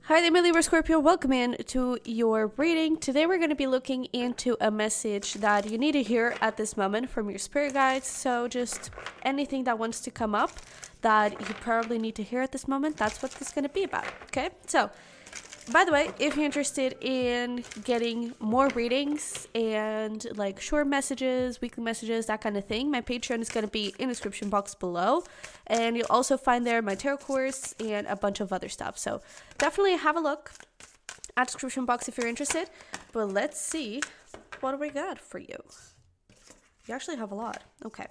Hi there, my Libra Scorpio. Welcome in to your reading. Today we're going to be looking into a message that you need to hear at this moment from your spirit guides. So just anything that wants to come up that you probably need to hear at this moment, that's what this is going to be about. Okay, so by the way, if you're interested in getting more readings and like short messages, weekly messages, that kind of thing, my Patreon is going to be in the description box below. And you'll also find there my tarot course and a bunch of other stuff. So definitely have a look at the description box if you're interested. But let's see what we got for you. You actually have a lot. Okay.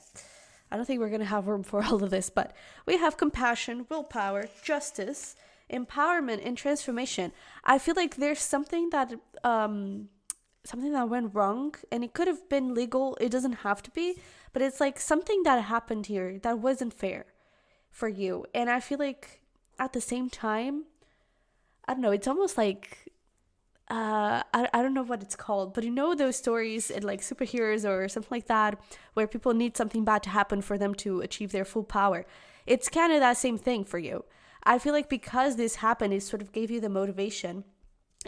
I don't think we're going to have room for all of this, but we have compassion, willpower, justice, empowerment, and transformation. I feel like there's something that went wrong, and it could have been legal. It doesn't have to be, but it's like something that happened here that wasn't fair for you. And I feel like at the same time, I don't know, it's almost like I don't know what it's called, but you know those stories in like superheroes or something like that where people need something bad to happen for them to achieve their full power. It's kind of that same thing for you. I feel like because this happened, it sort of gave you the motivation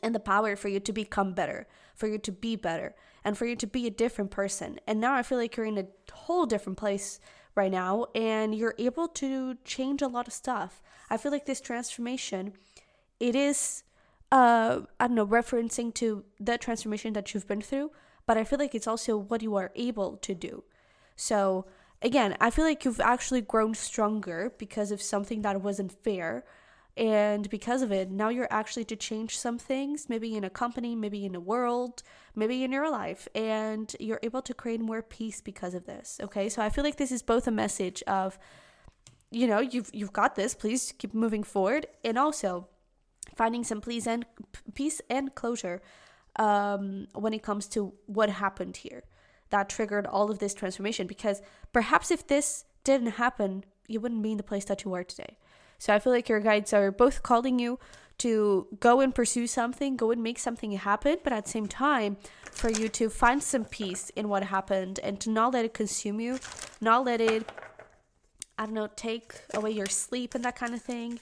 and the power for you to become better, for you to be better, and for you to be a different person. And now I feel like you're in a whole different place right now, and you're able to change a lot of stuff. I feel like this transformation, it is, referencing to the transformation that you've been through, but I feel like it's also what you are able to do. So again, I feel like you've actually grown stronger because of something that wasn't fair. And because of it, now you're actually to change some things, maybe in a company, maybe in the world, maybe in your life. And you're able to create more peace because of this. Okay, so I feel like this is both a message of, you know, you've got this, please keep moving forward. And also finding some peace and closure when it comes to what happened here that triggered all of this transformation. Because perhaps if this didn't happen, you wouldn't be in the place that you are today. So I feel like your guides are both calling you to go and pursue something, go and make something happen, but at the same time, for you to find some peace in what happened and to not let it consume you, not let it, take away your sleep and that kind of thing.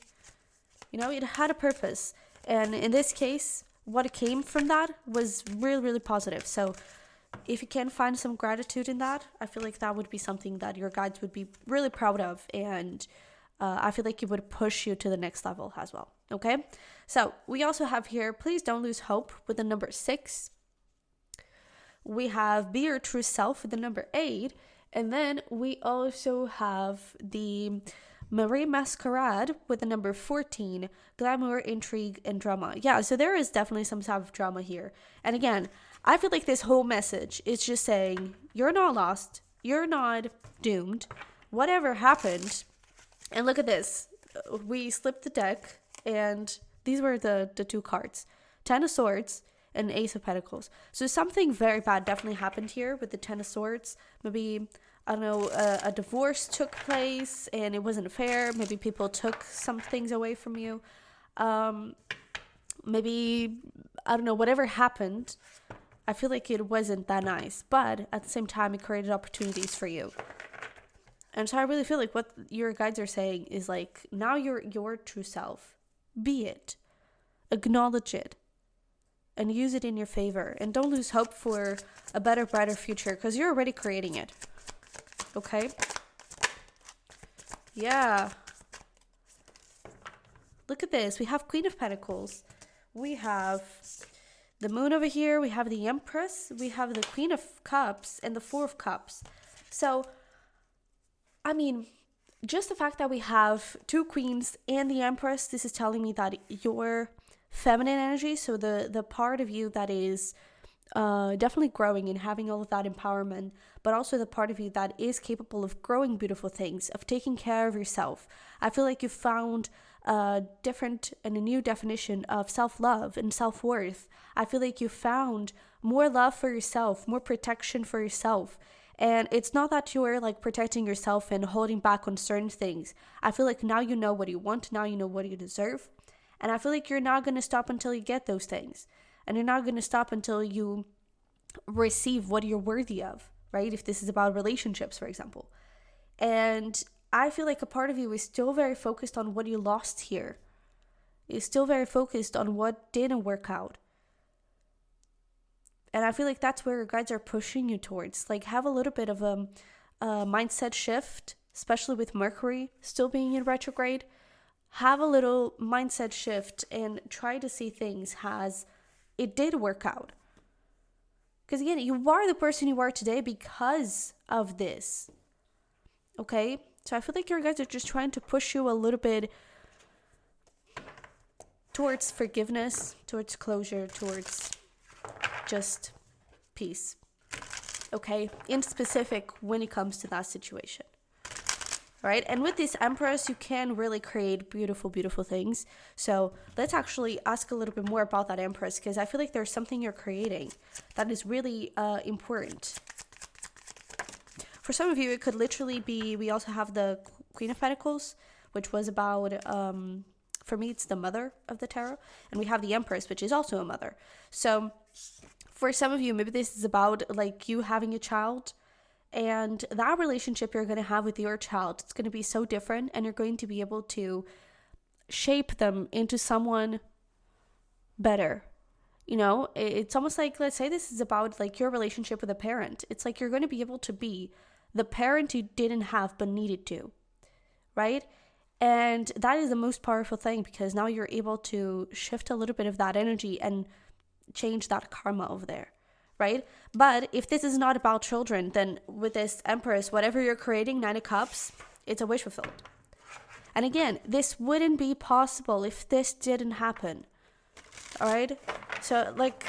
You know, it had a purpose. And in this case, what came from that was really, really positive. So if you can find some gratitude in that, I feel like that would be something that your guides would be really proud of. And I feel like it would push you to the next level as well. Okay. So we also have here, please don't lose hope with the number 6. We have be your true self with the number 8. And then we also have the Marie Masquerade with the number 14, glamour, intrigue, and drama. Yeah, so there is definitely some type of drama here. And again, I feel like this whole message is just saying, you're not lost, you're not doomed, whatever happened. And look at this, we slipped the deck, and these were the 2 cards, 10 of Swords and Ace of Pentacles. So something very bad definitely happened here with the 10 of Swords. Maybe, a divorce took place and it wasn't fair. Maybe people took some things away from you. Maybe, whatever happened, I feel like it wasn't that nice. But at the same time, it created opportunities for you. And so I really feel like what your guides are saying is like, now you're your true self. Be it. Acknowledge it. And use it in your favor. And don't lose hope for a better, brighter future, because you're already creating it. Okay? Yeah. Look at this. We have Queen of Pentacles. We have the Moon over here. We have the Empress. We have the Queen of Cups and the Four of Cups. So, I mean, just the fact that we have 2 queens and the Empress, this is telling me that your feminine energy, so the part of you that is definitely growing and having all of that empowerment, but also the part of you that is capable of growing beautiful things, of taking care of yourself. I feel like you found a different and a new definition of self-love and self-worth. I feel like you found more love for yourself, more protection for yourself. And it's not that you're like protecting yourself and holding back on certain things. I feel like now you know what you want, now you know what you deserve. And I feel like you're not going to stop until you get those things. And you're not going to stop until you receive what you're worthy of, right? If this is about relationships, for example. And I feel like a part of you is still very focused on what you lost here. You're still very focused on what didn't work out. And I feel like that's where your guides are pushing you towards. Like, have a little bit of a mindset shift, especially with Mercury still being in retrograde. Have a little mindset shift and try to see things as it did work out. Because again, you are the person you are today because of this. Okay? So I feel like your guides are just trying to push you a little bit towards forgiveness, towards closure, towards just peace. Okay? In specific, when it comes to that situation. Right? And with this Empress, you can really create beautiful, beautiful things. So let's actually ask a little bit more about that Empress, because I feel like there's something you're creating that is really important. For some of you, it could literally be, we also have the Queen of Pentacles, which was about, for me, it's the mother of the tarot. And we have the Empress, which is also a mother. So for some of you, maybe this is about like you having a child. And that relationship you're going to have with your child, it's going to be so different, and you're going to be able to shape them into someone better. You know, it's almost like, let's say this is about like your relationship with a parent. It's like you're going to be able to be the parent you didn't have but needed to, right? And that is the most powerful thing, because now you're able to shift a little bit of that energy and change that karma over there. Right? But if this is not about children, then with this Empress, whatever you're creating, 9 of Cups, it's a wish fulfilled. And again, this wouldn't be possible if this didn't happen. All right? So, like,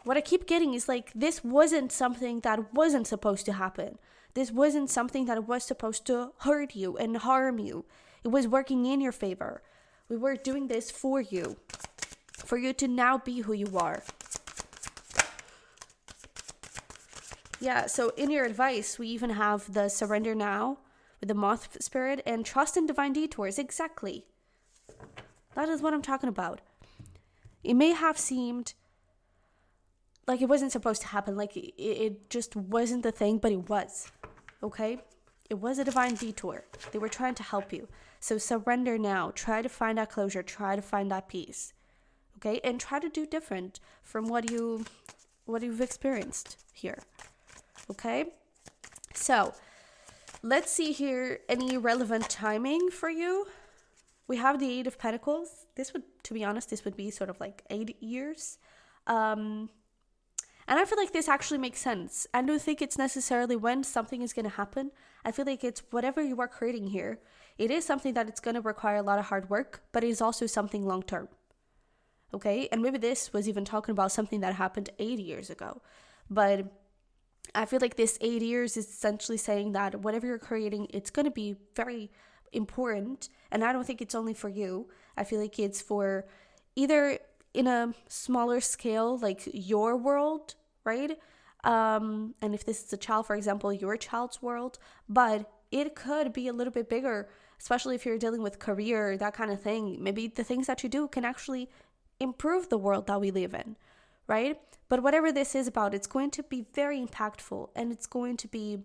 what I keep getting is, like, this wasn't something that wasn't supposed to happen. This wasn't something that was supposed to hurt you and harm you. It was working in your favor. We were doing this for you to now be who you are. Yeah, so in your advice, we even have the surrender now with the moth spirit and trust in divine detours. Exactly. That is what I'm talking about. It may have seemed like it wasn't supposed to happen, like it just wasn't the thing, but it was. Okay? It was a divine detour. They were trying to help you. So surrender now. Try to find that closure. Try to find that peace. Okay? And try to do different from what you've experienced here. Okay, so let's see here any relevant timing for you. We have the 8 of Pentacles. This would, to be honest, this would be sort of like 8 years. And I feel like this actually makes sense. I don't think it's necessarily when something is going to happen. I feel like it's whatever you are creating here. It is something that it's going to require a lot of hard work, but it is also something long term. Okay, and maybe this was even talking about something that happened 8 years ago. But I feel like this 8 years is essentially saying that whatever you're creating, it's going to be very important. And I don't think it's only for you. I feel like it's for either in a smaller scale, like your world, right? And if this is a child, for example, your child's world. But it could be a little bit bigger, especially if you're dealing with career, that kind of thing. Maybe the things that you do can actually improve the world that we live in, right? But whatever this is about, it's going to be very impactful, and it's going to be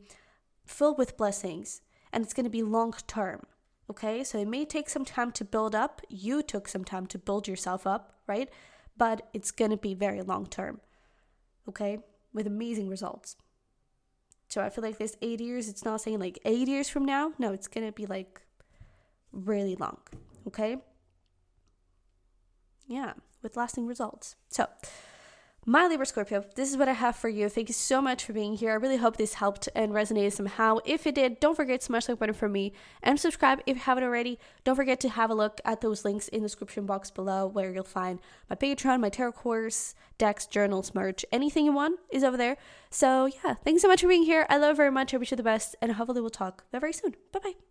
filled with blessings, and it's going to be long term. Okay, so it may take some time to build up. You took some time to build yourself up, right? But it's going to be very long term. Okay, with amazing results. So I feel like this 8 years, it's not saying like 8 years from now. No, it's going to be like really long. Okay. Yeah, with lasting results. So, my Libra Scorpio, this is what I have for you. Thank you so much for being here. I really hope this helped and resonated somehow. If it did, don't forget to smash the like button for me and subscribe if you haven't already. Don't forget to have a look at those links in the description box below, where you'll find my Patreon, my tarot course, decks, journals, merch, anything you want is over there. So yeah, thanks so much for being here. I love you very much. I wish you the best, and hopefully we'll talk very soon. Bye-bye.